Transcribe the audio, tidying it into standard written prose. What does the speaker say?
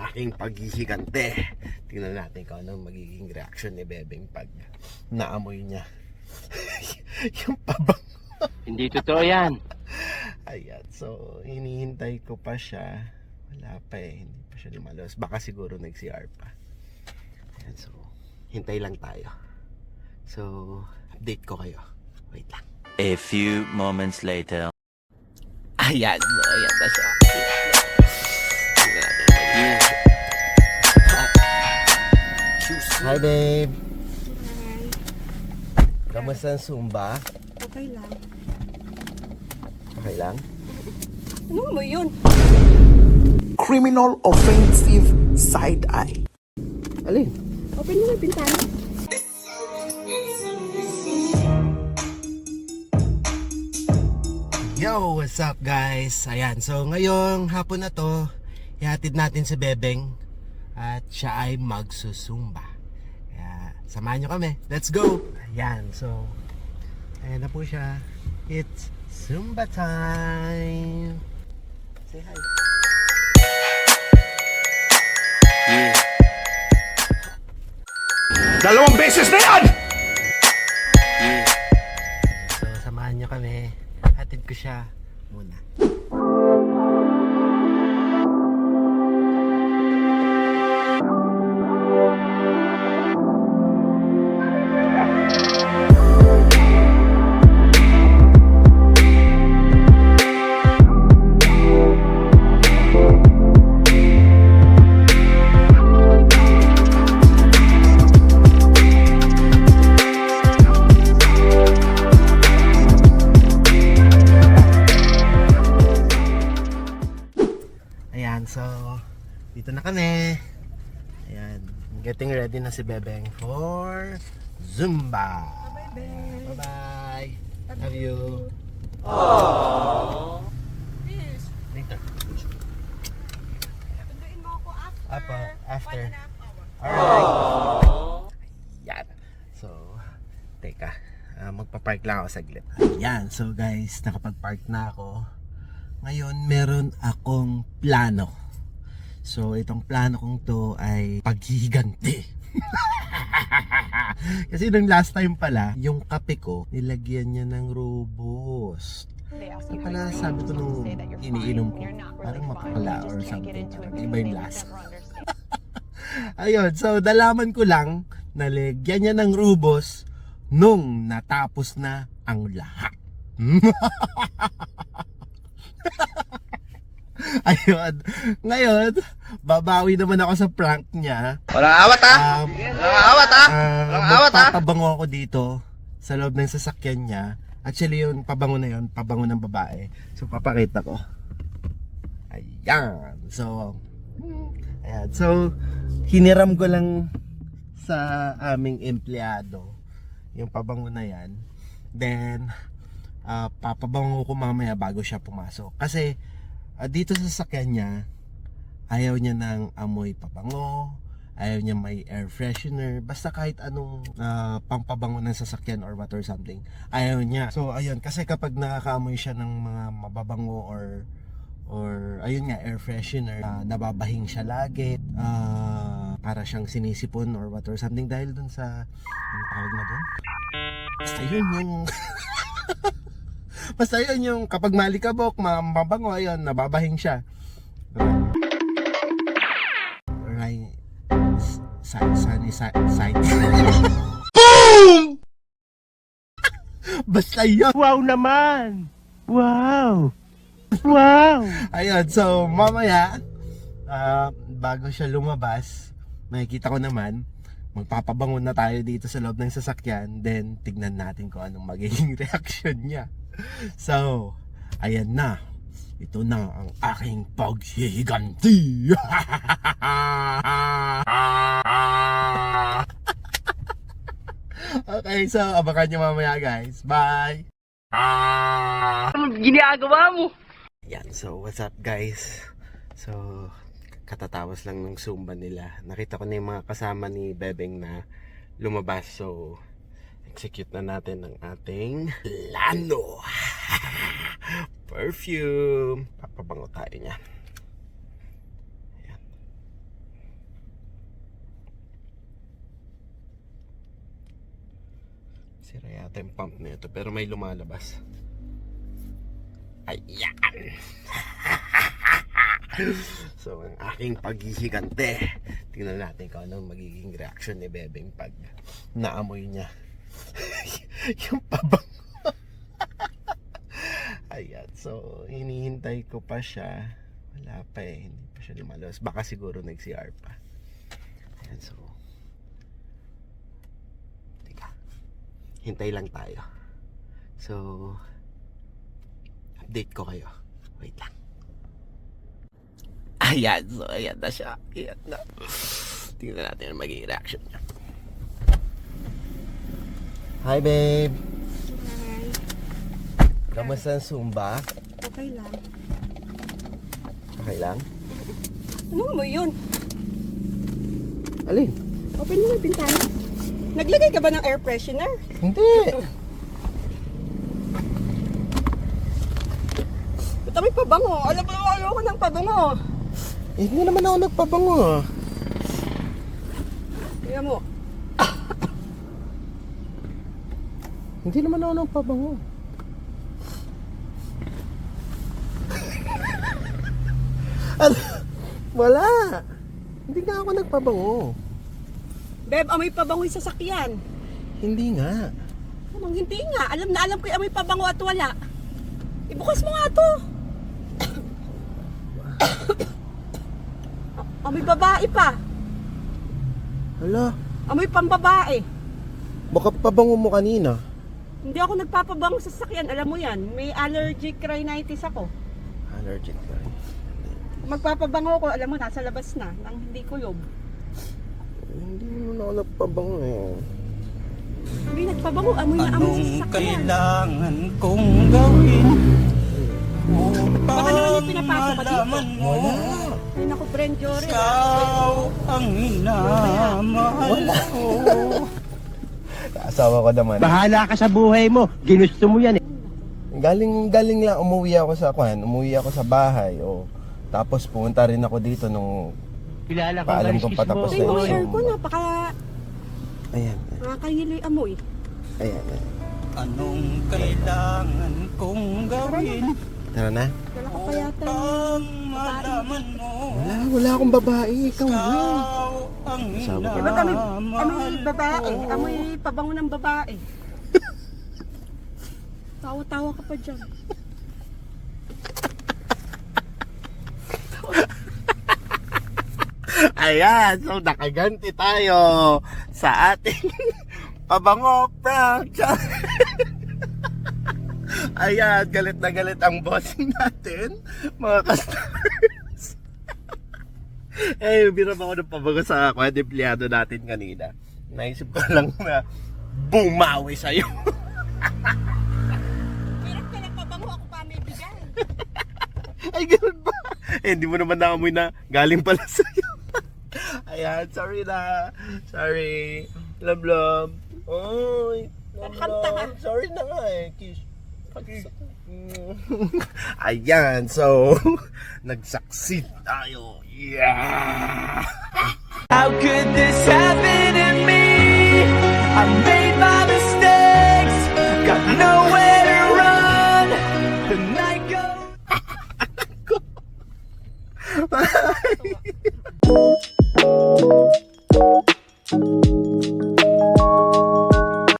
aking paghihigante. Tingnan natin kung anong magiging reaction ni Bebeng pag naamoy niya yung pabang. Hindi totoo yan. Ayan, so hinihintay ko pa siya. Wala pa eh, hindi pa siya lumalabas. Baka siguro nag-CR pa. Ayan, so hintay lang tayo. So update ko kayo. Wait lang. A few moments later. Ayan, so ayan na siya. Hi babe. Kamusta ang Zumba? Okay lang. Okay lang? Ano mo yun? Criminal offensive side eye. Alin? Open mo yung bintana. Yo, what's up guys? Ayan, so ngayong hapon na to, ihatid natin si Bebeng at siya ay magsusumba. Kaya samahan nyo kami. Let's go! Ayan, so ayan na po siya. It's Zumba time! Say hi. Yeah. Dalawang beses na yan! Yeah. So samahan nyo kami. Hatid ko siya muna. Ayan, so dito na kami. Ayan, getting ready na si Bebeng for Zumba. Bye-bye. Bye-bye. Love you. Yes. Later. Tunduin mo ako after. Apa, after. 1.5 hour. Alright. Yan. So, teka. Magpa-park lang ako saglit. Yan. So guys, nakapag-park na ako. Ngayon, meron akong plano. So, itong plano kong to ay paghihiganti. Kasi nung last time pala, yung kape ko, nilagyan niya ng Robust. So pala sabi ko nung iniinom ko, parang makakala or something. Parang iba yung lasa. Ayun, so dalaman ko lang, nalagyan niya ng Robust nung natapos na ang lahat. Ayun. Ngayon, babawi naman ako sa prank niya. Walang awat ha? Walang awat ha? Walang awat ha? Magpapabango ako dito sa loob ng sasakyan niya. Actually, yung pabango na yun, pabango ng babae. So, papakita ko. Ayan. So, ayan. So, hiniram ko lang sa aming empleyado yung pabango na yan. Then, papabango ko mamaya bago siya pumasok. Kasi, dito sa sasakyan niya, ayaw niya ng amoy pabango, ayaw niya may air freshener, basta kahit anong pangpabango ng sasakyan or what or something, ayaw niya. So ayun, kasi kapag nakakaamoy siya ng mga mababango or ayun nga, air freshener, nababahing siya lagi, para siyang sinisipon or what or something dahil dun sa, ano tawag na dun? Basta yun yung basta yun yung kapag malikabok, mabango, ayun, nababahing siya. Right. Sunny side. Boom! Basta yun. Wow naman! Wow! Wow! Ayun, so mamaya, bago siya lumabas, makikita ko naman, magpapabango na tayo dito sa loob ng sasakyan. Then, tignan natin kung anong magiging reaction niya. So, ayan na. Ito na ang aking paghihiganti. Okay, so abangan nyo mamaya guys. Bye! Anong ginagawa mo? Yan, so what's up guys? So, katatapos lang ng Zumba nila. Nakita ko na yung mga kasama ni Bebeng na lumabas. So, execute na natin ang ating plano. Perfume. Papabango tayo niyan. Ayan. Sira yata yung pump na ito, pero may lumalabas. Ayan! So, ang aking paghihigante. Tingnan natin kung anong magiging reaction ni Bebeng pag naamoy niya yung pabango. Ayan, so hinihintay ko pa siya. Wala pa eh, hindi pa siya lumalabas. Baka siguro nag-CR pa. Ayan, so teka, hintay lang tayo. So update ko kayo. Wait lang. Ayan, so ayan na siya. Ayan na. Tingnan natin ang magiging reaction niya. Hi babe! Hi. Kamusta ang Zumba? Okay lang. Okay lang? Ano mo yun? Alin? Open mo yung bintana. Naglagay ka ba ng air freshener? Hindi! Ba't may pabango? Alam mo, ayoko ng pabango. Eh, hindi naman ako nagpabango ah. Tingnan mo. Hindi naman ako nagpabango. Ano? Wala! Hindi nga ako nagpabango. Beb, amoy pabango yung sasakyan. Hindi nga. Anong hindi nga? Alam na alam ko yung amoy pabango at wala. Ibukas mo nga to. Amoy babae pa. Hala, Amoy pambabae. baka pabango mo kanina. Hindi ako nagpapabango sa sasakyan. Alam mo yan. May allergic rhinitis ako. Allergic ka. Magpapabango ko, alam mo, nasa labas na. Nang hindi kulob. Hindi naman ako nagpabango eh. Hindi nagpabango. Amoy na amoy sa sasakyan. Kailangan kong gawin Baka naman yung pinapasok ka dito. Wala. Ay naku, friend Jory. Ikaw ang minamahal ko. Asawa ko naman. Bahala ka sa buhay mo. Ginusto mo yan eh. Galing lang, umuwi ako sa bahay. O, tapos pumunta rin ako dito nung Kilala ko paalam galis kong patapos Ito na yung yung aircon, napaka Ayan, nakakahilo yung amoy. ayan. Anong kailangan kong gawin Tara na. Wala ka pa yata. ang malaman mo? Wala akong babae. Ikaw na. Ikaw ang Asawa ko. Diba kami, minamahal amoy babae, ko. amoy pabango ng babae. Tawa-tawa ka pa dyan. Ayan, so nakaganti tayo sa ating pabango prank. Ayan, galit na galit ang bossing natin, mga customers. Eh, biram ako ng pabango sa empleyado natin kanina. Naisip ko lang na bumawi sa'yo. Meron ka ng pabango, ako pa may bigay. Ay, ganun ba? Eh, hindi mo naman naamoy na galing pala sa'yo. Ayan, sorry na. Sorry. Love, love. Oy, love, Kanta ka. love. Sorry na nga eh. Kiss. Ayan, so, nag-succeed tayo. Yeah!